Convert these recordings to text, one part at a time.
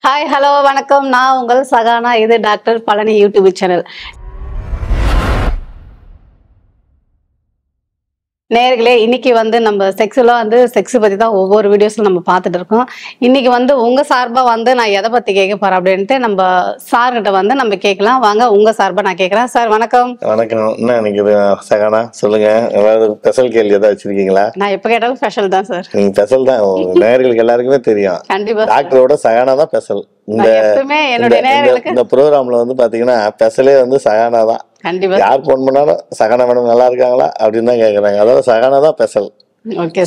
Hi hello வணக்கம். நான் உங்கள் சகானா. இது டாக்டர் பழனி யூடியூப் சேனல். நேர்களே, இன்னைக்கு நம்ம செக்ஸ் பத்தி தான் ஒவ்வொரு வீடியோஸ்ல நம்ம பார்த்துட்டு இருக்கோம். இன்னைக்கு உங்க சார்பா நான் எதை பத்தி கேட்க போறேன் அப்படின்ட்டு நம்ம சார் கிட்ட நம்ம கேட்கலாம். வாங்க, உங்க சார்பா நான் கேட்கறேன். சார் வணக்கம். வணக்கம். என்ன நினைக்குது சகானா, சொல்லுங்க. ஏதாவது ஸ்பெஷல் கேள்வி ஏதாவது வச்சிருக்கீங்களா? நான் எப்ப கேட்டாலும் ஸ்பெஷல் தான் சார். ஸ்பெஷல் தான், நேயர்களுக்கு எல்லாருக்குமே தெரியும். கண்டிப்பா டாக்டரோட சகானா தான் ஸ்பெஷல். இந்த ப்ரோக்ராம்ல பாத்தீங்கன்னா ஸ்பெஷலே சகானா தான். கண்டிப்பா யார் போன் பண்ணாலும் சகானா மேடம் நல்லா இருக்காங்களா அப்படின்னு தான் கேக்குறாங்க. அதாவது சகானா தான் ஸ்பெஷல்.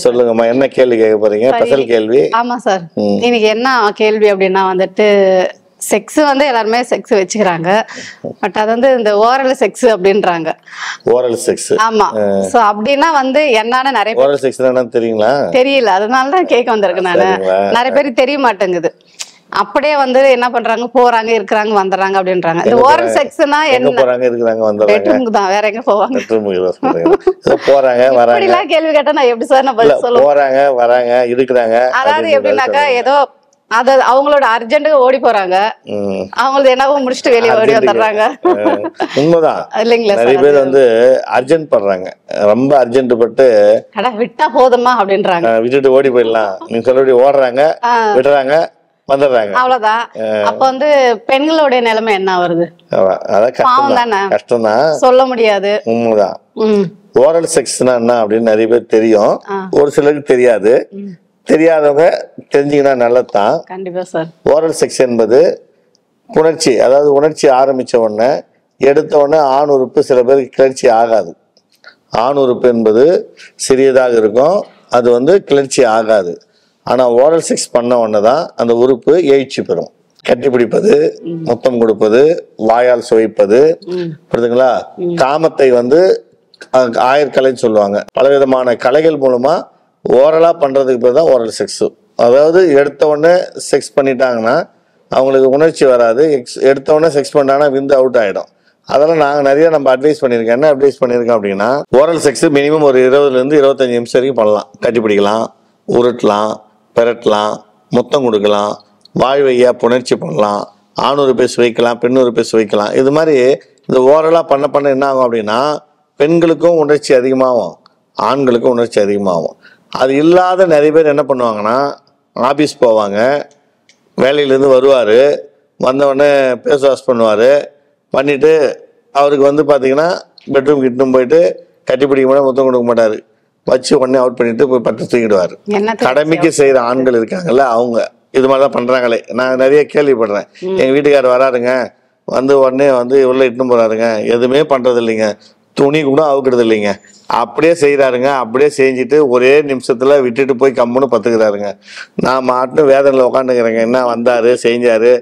சொல்லுங்கம்மா, என்ன கேள்வி கேட்க போறீங்க? ஸ்பெஷல் கேள்வி. ஆமா சார், இன்னைக்கு என்ன கேள்வி அப்படின்னா செக்ஸ் எல்லாருமே செக்ஸ் வச்சுக்கிறாங்க. பட் அது இந்த ஓரல் செக்ஸ் அப்படின்றாங்க. ஓரல் செக்ஸ், ஆமா. சோ அப்படின்னா என்னன்னு நிறைய ஓரல் செக்ஸ் என்னன்னு தெரியுங்களா? தெரியல, அதனாலதான் கேட்க வந்திருக்கேன் நானு. நிறைய பேருக்கு தெரிய மாட்டேங்குது. அப்படியே என்ன பண்றாங்க, போறாங்க, இருக்கிறாங்க, வந்துடுறாங்க அப்படின்றாங்க. இந்த ஓரல் செக்ஸ்னா என்ன? போறாங்க, இருக்கிறாங்க, வந்துடுறாங்க. பெட்ரூமுக்கு தான், வேற எங்க போவாங்க? போறாங்க வராங்க. இப்படிலாம் கேள்வி கேட்டா நான் எப்படி சார் நான் பதில் சொல்லுவேன்? போறாங்க வராங்க இருக்கிறாங்க. அதாவது எப்படின்னாக்கா, ஏதோ அது அவங்களோட அர்ஜென்ட்டுக்கு ஓடி போறாங்க, அவங்களது என்னவோ முடிச்சுட்டு வெளியே ஓடி வந்துடுறாங்க. உண்மைதான் இல்லைங்களா? நிறைய பேர் அர்ஜென்ட் பண்றாங்க. ரொம்ப அர்ஜென்ட் பட்டு விட்டா போதுமா அப்படின்றாங்க. விட்டுட்டு ஓடி போயிடலாம். நீங்க சொல்லி ஓடுறாங்க, விடுறாங்க, வந்துடுறாங்க. அவ்வளவுதான். அப்ப பெண்களுடைய நிலைமை என்ன வருது? அதான் கஷ்டம் தான், சொல்ல முடியாது. உண்மைதான். ஓரல் செக்ஸ்னா என்ன அப்படின்னு நிறைய பேர் தெரியும், ஒரு சிலருக்கு தெரியாது. தெரியாதவங்க தெரிஞ்சுக்கினா நல்லதுதான். கண்டிப்பா சார். ஓரல் செக்ஸ் என்பது புணர்ச்சி, அதாவது உணர்ச்சி ஆரம்பிச்ச உடனே எடுத்த உடனே ஆண் உறுப்பு சில பேருக்கு கிளர்ச்சி ஆகாது. ஆண் உறுப்பு என்பது சிறியதாக இருக்கும், அது கிளர்ச்சி ஆகாது. ஆனா ஓரல் செக்ஸ் பண்ண உடனே தான் அந்த உறுப்பு எழுச்சி பெறும். கட்டிப்பிடிப்பது, முத்தம் கொடுப்பது, வாயால் சுவைப்பது, புரியுதுங்களா? காமத்தை ஆயர்கலைன்னு சொல்லுவாங்க. பலவிதமான கலைகள் மூலமா ஓரலா பண்றதுக்கு பேர் தான் ஓரல் செக்ஸ். அதாவது எடுத்த உடனே செக்ஸ் பண்ணிட்டாங்கன்னா அவங்களுக்கு உணர்ச்சி வராது. எடுத்த உடனே செக்ஸ் பண்ணாங்கன்னா விந்து அவுட் ஆயிடும். அதெல்லாம் நாங்கள் நிறைய அட்வைஸ் பண்ணியிருக்கோம். என்ன அட்வைஸ் பண்ணியிருக்கோம் அப்படின்னா, ஓரல் செக்ஸ் மினிமம் ஒரு 20 to 25 நிமிஷம் வரைக்கும் பண்ணலாம். கட்டிப்பிடிக்கலாம், உருட்டலாம், பெரட்டலாம், முத்தம் கொடுக்கலாம், வாய் வழியா புணர்ச்சி பண்ணலாம், ஆணூறு பேர் சுவைக்கலாம், பெண்ணூறு பேர் சுவைக்கலாம். இது மாதிரி இந்த ஓரலா பண்ண என்ன ஆகும் அப்படின்னா, பெண்களுக்கும் உணர்ச்சி அதிகமாகும், ஆண்களுக்கும் உணர்ச்சி அதிகமாகும். அது இல்லாத நிறைய பேர் என்ன பண்ணுவாங்கன்னா, ஆஃபீஸ் போவாங்க, வேலையிலேருந்து வருவார், வந்தவுடனே ஃபேஸ் வாஷ் பண்ணுவார், பண்ணிவிட்டு அவருக்கு பார்த்தீங்கன்னா பெட்ரூம் கிட்டும் போயிட்டு கட்டிப்பிடிக்க மாட்டார், முத்தம் கொடுக்க மாட்டார், வச்சு உடனே அவுட் பண்ணிட்டு போய் பட்டு தூக்கிடுவார். கடமைக்கு செய்கிற ஆண்கள் இருக்காங்கல்ல, அவங்க இது மாதிரி தான் பண்ணுறாங்களே. நான் நிறைய கேள்விப்படுறேன். எங்கள் வீட்டுக்காரர் வராருங்க, உடனே உள்ள இட்டுன்னு போகிறாருங்க, எதுவுமே பண்ணுறது இல்லைங்க, துணி கூட அவுக்கிறது இல்லைங்க, அப்படியே செய்யறாருங்க. அப்படியே செஞ்சுட்டு ஒரே நிமிஷத்துல விட்டுட்டு போய் கம்முன்னு பத்துக்கிறாருங்க. நான் மாட்டு வேதனையில உட்காந்துக்கிறேங்க. என்ன வந்தாரு, செஞ்சாரு,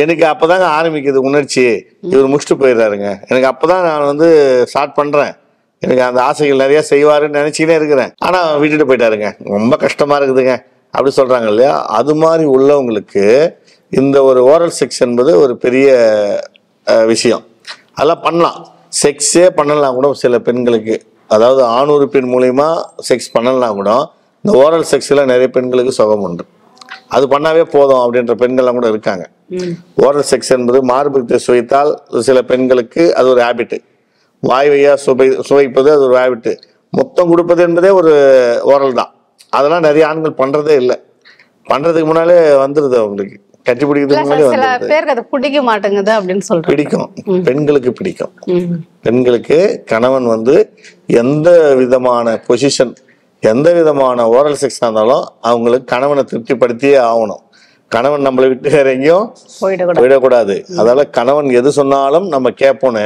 எனக்கு அப்பதாங்க ஆரம்பிக்குது உணர்ச்சி. இவர் முடிச்சுட்டு போயிடுறாருங்க. எனக்கு அப்பதான் நான் ஸ்டார்ட் பண்றேன். எனக்கு அந்த ஆசைகள் நிறைய செய்வாருன்னு நினைச்சுக்கிட்டே இருக்கிறேன். ஆனா விட்டுட்டு போயிட்டாருங்க, ரொம்ப கஷ்டமா இருக்குதுங்க அப்படி சொல்றாங்க இல்லையா? அது மாதிரி உள்ளவங்களுக்கு இந்த ஒரு ஓரல் செக்ஸ் என்பது ஒரு பெரிய விஷயம். அதெல்லாம் பண்ணலாம். செக்ஸே பண்ணலாம் கூட சில பெண்களுக்கு, அதாவது ஆணுறுப்பின் மூலியமா செக்ஸ் பண்ணலாம் கூட இந்த ஓரல் செக்ஸ்ல நிறைய பெண்களுக்கு சுகம் உண்டு. அது பண்ணாவே போதும் அப்படின்ற பெண்கள்லாம் கூட இருக்காங்க. ஓரல் செக்ஸ் என்பது மார்பகத்தை சுவைத்தால் சில பெண்களுக்கு அது ஒரு ஹேபிட்டு. வாய் வழியா சுவைப்பது அது ஒரு ஹேபிட்டு. முத்தம் கொடுப்பது என்பதே ஒரு ஓரல் தான். அதெல்லாம் நிறைய ஆண்கள் பண்றதே இல்லை. பண்றதுக்கு முன்னாலே வந்துருது அவங்களுக்கு. பிடிக்க மாட்டேங்குது அப்படின்னு சொல்றாங்க. பிடிக்கும், பெண்களுக்கு பிடிக்கும். பெண்களுக்கு கணவன் எந்த விதமான பொசிஷன், எந்த விதமான ஓரல் செக்ஸ் இருந்தாலும் அவங்களுக்கு கணவனை திருப்திப்படுத்தியே ஆகணும். கணவன் நம்மளை விட்டு வேற எங்கேயும் போயிடக்கூடாது. அதால கணவன் எது சொன்னாலும் நம்ம கேட்போன்னு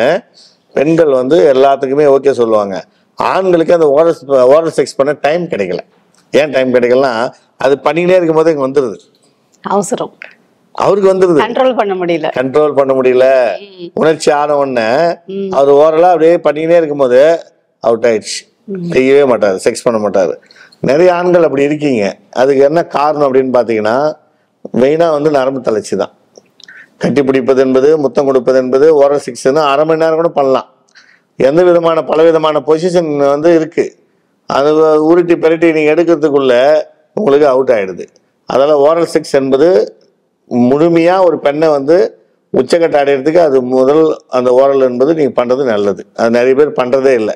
பெண்கள் எல்லாத்துக்குமே ஓகே சொல்லுவாங்க. ஆண்களுக்கு அந்த ஓரல் செக்ஸ் பண்ண டைம் கிடைக்கல. ஏன் டைம் கிடைக்கலன்னா, அது பண்ணிக்கிட்டே இருக்கும் போது வந்துருது அவசரம், அவருக்கு கண்ட்ரோல் பண்ண முடியல. உணர்ச்சி ஆன உடனே அவர் ஓரலா அப்படியே பண்ணிக்கிட்டே இருக்கும்போது அவுட் ஆயிடுச்சு. செய்யவே மாட்டாரு, செக்ஸ் பண்ண மாட்டாரு. நிறைய ஆண்கள் அப்படி இருக்கீங்க. அதுக்கு என்ன காரணம் அப்படின்னு பாத்தீங்கன்னா, மெயினா நரம்பு தளர்ச்சி தான். கட்டிப்பிடிப்பது என்பது, முத்தம் கொடுப்பது என்பது, ஓரல் செக்ஸ்னா அரை மணி நேரம் கூட பண்ணலாம். எந்த விதமான பல விதமான பொசிஷன் இருக்கு. அது உருட்டி பெருட்டி நீங்க எடுக்கிறதுக்குள்ள உங்களுக்கு அவுட் ஆயிடுது. அதனால ஓரல் செக்ஸ் என்பது முழுமையா ஒரு பெண்ணை வந்து உச்சக்கட்ட அடையிறதுக்கு அது முதல் அந்த ஓரல் என்பது நீங்க பண்றது நல்லது. அது நிறைய பேர் பண்றதே இல்லை.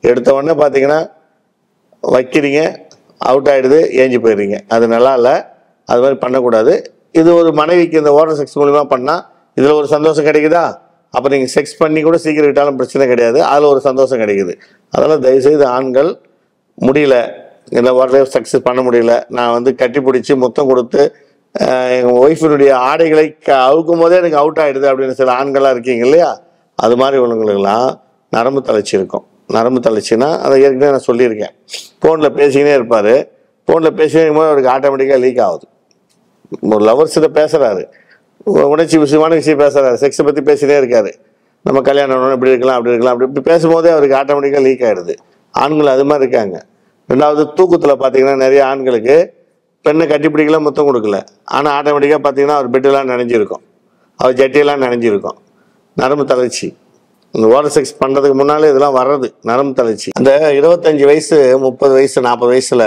எடுத்த உடனே பாத்தீங்கன்னா வைக்கிறீங்க, அவுட் ஆயிடுது, ஏஞ்சி போயிடுறீங்க. அது நல்லா இல்லை, அது மாதிரி பண்ணக்கூடாது. இது ஒரு மனைவிக்கு இந்த ஓரல் செக்ஸ் மூலியமா பண்ணா இதுல ஒரு சந்தோஷம் கிடைக்குதா, அப்ப நீங்க செக்ஸ் பண்ணி கூட சீக்கிரம் விட்டாலும் பிரச்சனை கிடையாது, அதுல ஒரு சந்தோஷம் கிடைக்குது. அதனால தயவுசெய்து ஆண்கள் முடியல, இந்த ஓரல் செக்ஸ் பண்ண முடியல, நான் வந்து கட்டி பிடிச்சி முத்தம் கொடுத்து எங்கள் ஒய்ஃபினுடைய ஆடைகளை அவுக்கும் போதே எனக்கு அவுட் ஆகிடுது அப்படின்னு சில ஆண்களாக இருக்கீங்க இல்லையா, அது மாதிரி உள்ளவங்களுக்கெல்லாம் நரம்பு தளர்ச்சி இருக்கும். நரம்பு தளர்ச்சின்னா அதை ஏற்கனவே நான் சொல்லியிருக்கேன். ஃபோனில் பேசிக்கினே இருப்பார், ஃபோனில் பேசினே இருக்கும்போது அவருக்கு ஆட்டோமேட்டிக்காக லீக் ஆகுது. ஒரு லவர்ஸில் பேசுகிறாரு, உணர்ச்சி விஷயமான விஷயம் பேசுகிறாரு, செக்ஸை பற்றி பேசினே இருக்காரு, நம்ம கல்யாணம் இப்படி இருக்கலாம் அப்படி இருக்கலாம் அப்படி இப்படி பேசும்போதே அவருக்கு ஆட்டோமேட்டிக்காக லீக் ஆகிடுது. ஆண்கள் அது மாதிரி இருக்காங்க. ரெண்டாவது தூக்கத்தில் பார்த்தீங்கன்னா நிறைய ஆண்களுக்கு பெண்ணை கட்டி பிடிக்கல, முத்தம் கொடுக்கல, ஆனால் ஆட்டோமேட்டிக்காக பார்த்தீங்கன்னா அவர் பெட்டெல்லாம் நினைஞ்சிருக்கும், அவர் ஜட்டியெல்லாம் நினைஞ்சிருக்கும். நரம்பு தளர்ச்சி இந்த ஓரல் செக்ஸ் பண்ணுறதுக்கு முன்னாலே இதெல்லாம் வர்றது நரம்பு தளர்ச்சி. அந்த 25 வயசு 30 வயசு 40 வயசுல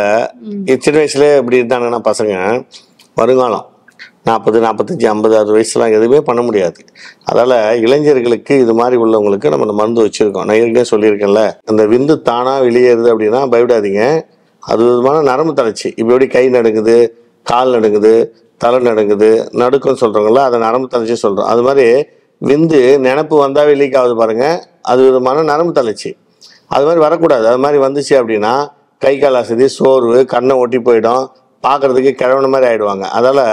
சின்ன வயசுலேயே இப்படி இருந்தாங்கன்னா பசங்க வருங்காலம் 40 45 50 60 வயசுலாம் எதுவுமே பண்ண முடியாது. அதால் இளைஞர்களுக்கு இது மாதிரி உள்ளவங்களுக்கு நம்ம மருந்து வச்சுருக்கோம். நான் ஏற்கனவே சொல்லியிருக்கேன்ல, அந்த விந்து தானாக வெளியேறுது அப்படின்னா பயப்படாதீங்க, அது விதமான நரம்பு தளர்ச்சி. இப்போ எப்படி கை நடுங்குது, கால் நடுங்குது, தலை நடுங்குது, நடுக்குன்னு சொல்கிறோங்களா, அதை நரம்பு தளர்ச்சி சொல்கிறோம். அது மாதிரி விந்து நினப்பு வந்தாவே லீக் ஆகுது பாருங்க, அது விதமான நரம்பு தளர்ச்சி. அது மாதிரி வரக்கூடாது. அது மாதிரி வந்துச்சு அப்படின்னா கை கால் அசதி, சோர்வு, கண்ணை ஒட்டி போயிடும், பார்க்குறதுக்கு கிழவன மாதிரி ஆகிடுவாங்க. அதால்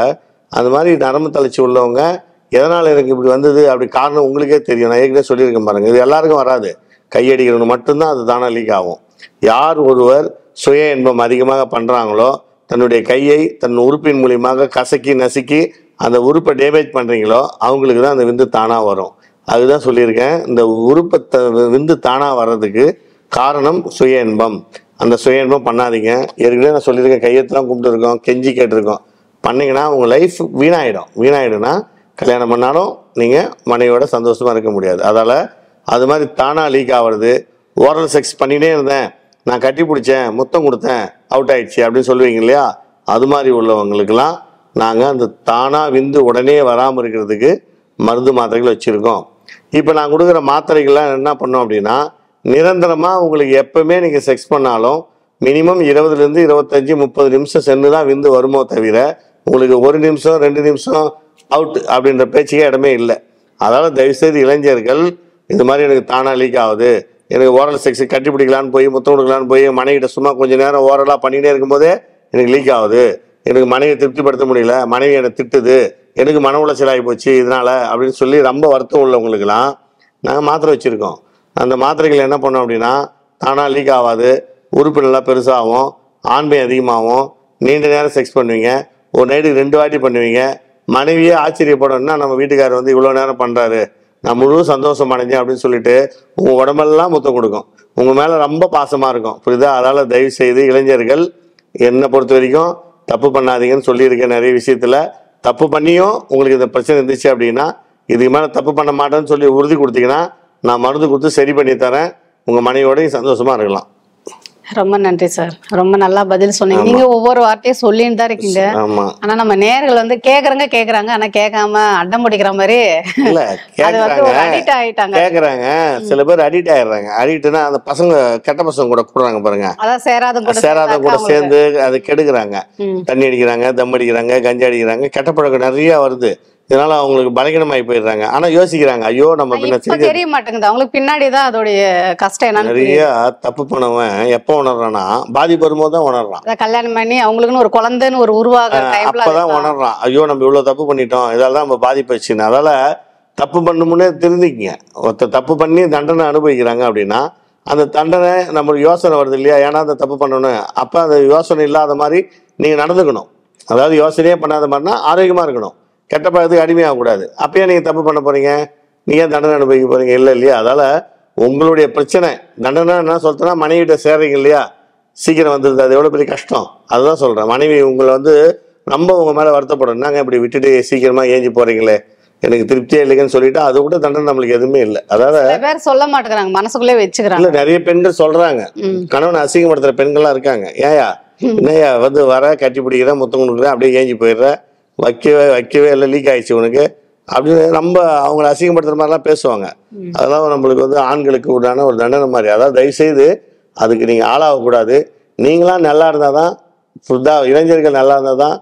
அது மாதிரி நரம்பு தளர்ச்சி உள்ளவங்க எதனால் எனக்கு இப்படி வந்தது அப்படி காரணம் உங்களுக்கே தெரியும். நான் ஏற்கனவே சொல்லியிருக்கேன் பாருங்கள், இது எல்லாருக்கும் வராது, கையடிக்கிறவங்க மட்டும்தான் அது தானே லீக் ஆகும். யார் ஒருவர் சுய இன்பம் அதிகமாக பண்ணுறாங்களோ, தன்னுடைய கையை தன் உறுப்பின் மூலியமாக கசக்கி நசுக்கி அந்த உறுப்பை டேமேஜ் பண்ணுறீங்களோ அவங்களுக்கு தான் அந்த விந்து தானாக வரும். அதுதான் சொல்லியிருக்கேன், இந்த உறுப்பை விந்து தானாக வர்றதுக்கு காரணம் சுய இன்பம். அந்த சுய இன்பம் பண்ணாதீங்க. ஏற்கனவே நான் சொல்லியிருக்கேன், கையெழுத்துலாம் கும்பிட்டுருக்கோம், கெஞ்சி கேட்டிருக்கோம். பண்ணிங்கன்னா உங்கள் லைஃப் வீணாயிடும். வீணாயிடும்னா கல்யாணம் பண்ணாலும் நீங்கள் மனைவியோட சந்தோஷமாக இருக்க முடியாது. அதால் அது மாதிரி தானாக லீக் ஆகிறது. ஓரல் செக்ஸ் பண்ணிகிட்டே இருந்தேன், நான் கட்டி பிடிச்சேன், முத்தம் கொடுத்தேன், அவுட் ஆயிடுச்சு அப்படின்னு சொல்லுவீங்க இல்லையா, அது மாதிரி உள்ளவங்களுக்கெல்லாம் நாங்கள் அந்த தானாக விந்து உடனே வராமல் இருக்கிறதுக்கு மருந்து மாத்திரைகள் வச்சுருக்கோம். இப்போ நான் கொடுக்குற மாத்திரைகள்லாம் என்ன பண்ணோம் அப்படின்னா, நிரந்தரமாக உங்களுக்கு எப்பவுமே நீங்கள் செக்ஸ் பண்ணாலும் மினிமம் 20லேருந்து 25 30 நிமிஷம் சென்று தான் விந்து வருமோ தவிர உங்களுக்கு 1 நிமிஷம் 2 நிமிஷம் அவுட் அப்படின்ற பேச்சுக்கே இடமே இல்லை. அதனால் தயவுசெய்து இளைஞர்கள் இது மாதிரி எனக்கு தானாக லீக் ஆகுது, எனக்கு ஓரல் செக்ஸ் கட்டி பிடிக்கலான்னு போய் முத்தம் கொடுக்கலான்னு போய் மனைவிட்ட சும்மா கொஞ்சம் நேரம் ஓரலாக பண்ணிகிட்டே இருக்கும்போதே எனக்கு லீக் ஆகுது, எனக்கு மனைவியை திருப்திப்படுத்த முடியல, மனைவி என்னை திட்டுது, எனக்கு மன உளைச்சல் ஆகி போச்சு இதனால் அப்படின்னு சொல்லி ரொம்ப வருத்தம் உள்ளவங்களுக்கெல்லாம் நாங்கள் மாத்திரை வச்சுருக்கோம். அந்த மாத்திரைகள் என்ன பண்ணோம் அப்படின்னா, தானாக லீக் ஆகாது, உறுப்பு நல்லா பெருசாகும், ஆண்மை அதிகமாகும், நீண்ட நேரம் செக்ஸ் பண்ணுவீங்க, ஒரு நைட்டுக்கு 2 வாட்டி பண்ணுவீங்க. மனைவியே ஆச்சரியப்படணும்னா நம்ம வீட்டுக்காரர் வந்து இவ்வளோ நேரம் பண்ணுறாரு, நான் முழு சந்தோஷம் அடைஞ்சேன் அப்படின்னு சொல்லிட்டு உங்கள் உடம்பெல்லாம் முத்தம் கொடுக்கும், உங்கள் மேலே ரொம்ப பாசமாக இருக்கும். புரியுதா? அதனால் தயவு செய்து இளைஞர்கள் என்னை பொறுத்த வரைக்கும் தப்பு பண்ணாதீங்கன்னு சொல்லியிருக்கேன். நிறைய விஷயத்தில் தப்பு பண்ணியும் உங்களுக்கு இந்த பிரச்சனை இருந்துச்சு அப்படின்னா இதுக்கு மேலே தப்பு பண்ண மாட்டேன்னு சொல்லி உறுதி கொடுத்தீங்கன்னா நான் மருந்து கொடுத்து சரி பண்ணி தரேன், உங்கள் மனைவியோடையும் சந்தோஷமாக இருக்கலாம். ரொம்ப நன்றி சார், ரொம்ப நல்லா பதில் சொன்னீங்க. நீங்க ஒவ்வொரு வார்த்தையும் சொல்லின்னு தான் இருக்கீங்க. ஆனா நம்ம நேயர்கள் வந்து கேக்குறாங்க ஆனா கேட்காம அடம் பிடிக்கிற மாதிரி இல்ல கேக்குறாங்க. சில பேர் அடிக்ட் ஆயிடுறாங்க. அடிக்ட்னா அந்த பசங்க கெட்ட பசங்க கூட கூடுறாங்க பாருங்க, அதான் சேராத கூட சேர்ந்து அதை கெடுக்குறாங்க. தண்ணி அடிக்கிறாங்க, தம் அடிக்கிறாங்க, கஞ்சா அடிக்கிறாங்க, கெட்ட பழக்கம் நிறைய வருது. இதனால அவங்களுக்கு பலகீனமாயி போயிடுறாங்க. ஆனா யோசிக்கிறாங்க, ஐயோ நம்ம தெரிய மாட்டேங்குது அவங்களுக்கு பின்னாடிதான் அதோடைய கஷ்டம் என்ன. நிறைய தப்பு பண்ணவன் எப்ப உணர்றான்னா பாதிப்பு வரும்போது தான் உணர்றான். கல்யாணம் பண்ணி அவங்களுக்குன்னு ஒரு குழந்தைன்னு ஒரு உருவாக அப்பதான் உணர்றான், ஐயோ நம்ம இவ்வளவு தப்பு பண்ணிட்டோம், இதால்தான் நம்ம பாதிப்பு வச்சுன்னு. அதால தப்பு பண்ணுமுன்னே தெரிஞ்சுக்கிங்க. ஒருத்தர் தப்பு பண்ணி தண்டனை அனுபவிக்கிறாங்க அப்படின்னா அந்த தண்டனை நம்மளுக்கு யோசனை வருது இல்லையா, ஏன்னா அந்த தப்பு பண்ணணும். அப்ப அந்த யோசனை இல்லாத மாதிரி நீங்க நடந்துக்கணும். அதாவது யோசனையே பண்ணாத மாதிரினா ஆரோக்கியமா இருக்கணும், கெட்ட பழத்துக்கு அடிமையாகக்கூடாது. அப்பயே நீங்கள் தப்பு பண்ண போகிறீங்க, நீங்கள் தண்டனை அனுபவிக்க போகிறீங்க இல்லை இல்லையா. அதால் உங்களுடைய பிரச்சனை தண்டனை என்ன சொல்கிறேன்னா, மனைவிட்ட சேர்றீங்க இல்லையா, சீக்கிரம் வந்துடுது, அது எவ்வளோ பெரிய கஷ்டம் அதுதான் சொல்கிறேன். மனைவி உங்களை வந்து ரொம்ப உங்கள் மேலே வருத்தப்படும், நாங்கள் இப்படி விட்டுட்டு சீக்கிரமாக ஏஞ்சி போகிறீங்களே, எனக்கு திருப்தியே இல்லைங்கன்னு சொல்லிட்டு அது கூட தண்டனை நம்மளுக்கு எதுவுமே இல்லை. அதாவது சொல்ல மாட்டேங்கிறாங்க, மனசுக்குள்ளே வச்சுக்கிறாங்க. இல்லை, நிறைய பெண்கள் சொல்கிறாங்க, கணவனை அசிங்கப்படுத்துகிற பெண்கள்லாம் இருக்காங்க. ஏயா என்னையா வந்து வர கட்டி பிடிக்கிற முத்தம் கொடுக்குற அப்படியே ஏஞ்சி போயிடுற, வைக்கவே இல்லை, லீக் ஆயிடுச்சு உனக்கு அப்படின்னு நம்ம அவங்கள அசிங்கப்படுத்துற மாதிரிலாம் பேசுவாங்க. அதெல்லாம் நம்மளுக்கு வந்து ஆண்களுக்கு உண்டான ஒரு தண்டனை மாதிரி. அதாவது தயவுசெய்து அதுக்கு நீங்கள் ஆளாகக்கூடாது. நீங்களாம் நல்லா இருந்தால் தான் இளைஞர்கள் நல்லா இருந்தால் தான்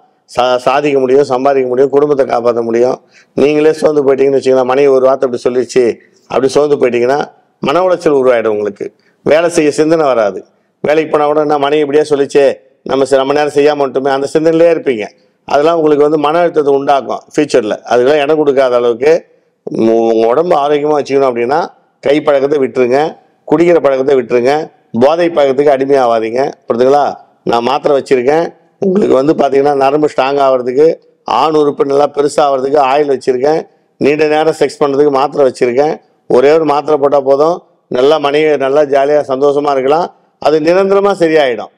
சாதிக்க முடியும், சம்பாதிக்க முடியும், குடும்பத்தை காப்பாற்ற முடியும். நீங்களே சோர்ந்து போயிட்டீங்கன்னு வச்சுக்கலாம், மனைவி ஒரு வார்த்தை அப்படி சொல்லிடுச்சு அப்படி சோர்ந்து போயிட்டீங்கன்னா மன உளைச்சல் உருவாயிடும். உங்களுக்கு வேலை செய்ய சிந்தனை வராது. வேலைக்கு போனால் கூட என்ன மனைவி இப்படியே சொல்லிச்சே நம்ம நேரம் செய்யாமல் மட்டுமே அந்த சிந்தனையிலே இருப்பீங்க. அதெல்லாம் உங்களுக்கு வந்து மன அழுத்தத்தை உண்டாக்கும் ஃபியூச்சரில். அதுக்கெல்லாம் இடம் கொடுக்காத அளவுக்கு உங்கள் உடம்பு ஆரோக்கியமாக வச்சுக்கணும் அப்படின்னா கை பழக்கத்தை விட்டுருங்க, குடிக்கிற பழக்கத்தை விட்டுருங்க, போதை பழக்கத்துக்கு அடிமையாகாதீங்க. புரியுதுங்களா? நான் மாத்திரை வச்சுருக்கேன். உங்களுக்கு வந்து பார்த்தீங்கன்னா நரம்பு ஸ்ட்ராங் ஆகிறதுக்கு, ஆண் உறுப்பு நல்லா பெருசாகிறதுக்கு ஆயில் வச்சுருக்கேன். நீண்ட நேரம் செக்ஸ் பண்ணுறதுக்கு மாத்திரை வச்சுருக்கேன். ஒரே ஒரு மாத்திரை போட்டால் போதும், நல்லா மனைவி நல்லா ஜாலியாக சந்தோஷமாக இருக்கலாம். அது நிரந்தரமாக சரியாயிடும்.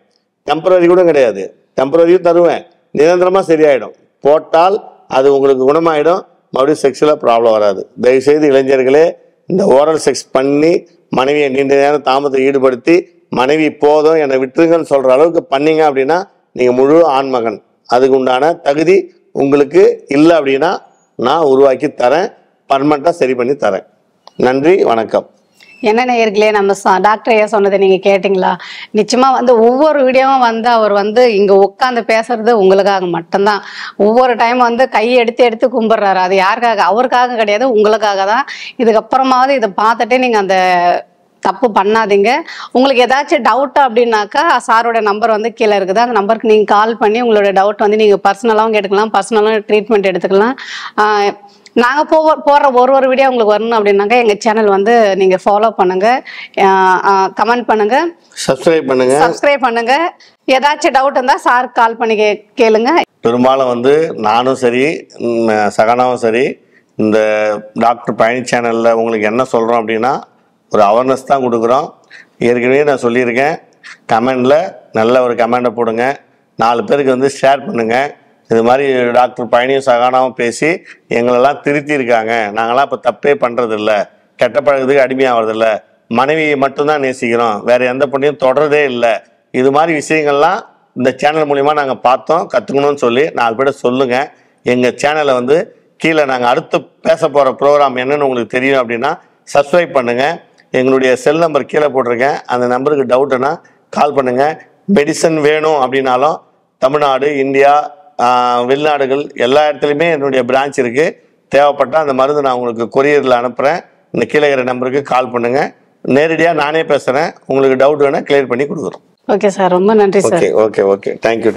டெம்பரரி கூட கிடையாது, டெம்பரரியும் தருவேன், நிரந்தரமாக சரியாயிடும். போட்டால் அது உங்களுக்கு குணமாயிடும், மறுபடியும் செக்ஸில் ப்ராப்ளம் வராது. தயவுசெய்து இளைஞர்களே இந்த ஓரல் செக்ஸ் பண்ணி மனைவியை நீண்ட நேரம் தாமதத்தை ஈடுபடுத்தி மனைவி போதும் என்னை விட்டுருங்கன்னு சொல்கிற அளவுக்கு பண்ணீங்க அப்படின்னா நீங்கள் முழு ஆண்மகன். அதுக்கு உண்டான தகுதி உங்களுக்கு இல்லை அப்படின்னா நான் உருவாக்கி தரேன், பர்மனெண்ட்டாக சரி பண்ணி தரேன். நன்றி, வணக்கம். என்ன நேயர்களே, நம்ம டாக்டர் ஐயா சொன்னதை நீங்க கேட்டீங்களா? நிச்சயமா வந்து ஒவ்வொரு வீடியோவும் வந்து அவர் வந்து இங்க உட்காந்து பேசுறது உங்களுக்காக மட்டும்தான். ஒவ்வொரு டைம் வந்து கையை எடுத்து கும்பிடுறாரு. அது யாருக்காக? அவருக்காக கிடையாது, உங்களுக்காக தான். இதுக்கப்புறமாவது இதை பார்த்துட்டு நீங்க அந்த தப்பு பண்ணாதீங்க. உங்களுக்கு ஏதாச்சும் டவுட் அப்படின்னாக்கா சாரோட நம்பர் வந்து கீழே இருக்குது. அந்த நம்பருக்கு நீங்கள் கால் பண்ணி உங்களோட டவுட் வந்து நீங்கள் பர்சனலாகவும் கேட்டுக்கலாம், பர்சனலாகவும் ட்ரீட்மெண்ட் எடுத்துக்கலாம். நாங்கள் போடுற ஒரு வீடியோ உங்களுக்கு வரணும் அப்படின்னாக்கா எங்கள் சேனல் வந்து நீங்கள் ஃபாலோ பண்ணுங்கள், கமெண்ட் பண்ணுங்கள், சப்ஸ்கிரைப் பண்ணுங்கள். ஏதாச்சும் டவுட் இருந்தால் சாருக்கு கால் பண்ணி கேளுங்க. பெரும்பாலும் வந்து நானும் சரி சகனாவும் சரி இந்த டாக்டர் பழனி சேனலில் உங்களுக்கு என்ன சொல்கிறோம் அப்படின்னா ஒரு அவேர்னஸ் தான் கொடுக்குறோம். ஏற்கனவே நான் சொல்லியிருக்கேன், கமெண்டில் நல்ல ஒரு கமெண்டை போடுங்க, 4 பேருக்கு வந்து ஷேர் பண்ணுங்கள். இது மாதிரி டாக்டர் பழனியும் சகானாவும் பேசி எங்களெல்லாம் திருத்தியிருக்காங்க, நாங்களாம் இப்போ தப்பே பண்ணுறதில்ல, கெட்ட பழக்கத்துக்கு அடிமையாகிறதில்ல, மனைவியை மட்டும்தான் நேசிக்கிறோம், வேறு எந்த பொண்ணையும் தொடரதே இல்லை. இது மாதிரி விஷயங்கள்லாம் இந்த சேனல் மூலிமா நாங்கள் பார்த்தோம், கற்றுக்கணும்னு சொல்லி 4 பேரை சொல்லுங்கள். எங்கள் சேனலை வந்து கீழே நாங்கள் அடுத்து பேச போகிற ப்ரோக்ராம் என்னென்னு உங்களுக்கு தெரியும் அப்படின்னா சப்ஸ்கிரைப் பண்ணுங்கள். எங்களுடைய செல் நம்பர் கீழே போட்டிருக்கேன், அந்த நம்பருக்கு டவுட்டுன்னா கால் பண்ணுங்கள். மெடிசன் வேணும் அப்படின்னாலும் தமிழ்நாடு, இந்தியா, வெளிநாடுகள் எல்லா இடத்துலையுமே என்னுடைய பிரான்ச் இருக்குது. தேவைப்பட்டால் அந்த மருந்து நான் உங்களுக்கு கொரியரில் அனுப்புகிறேன். இந்த கீழே இருக்கிற நம்பருக்கு கால் பண்ணுங்கள். நேரடியாக நானே பேசுகிறேன், உங்களுக்கு டவுட் வேணால் கிளியர் பண்ணி கொடுக்குறோம். ஓகே சார், ரொம்ப நன்றி சார். Okay, thank you.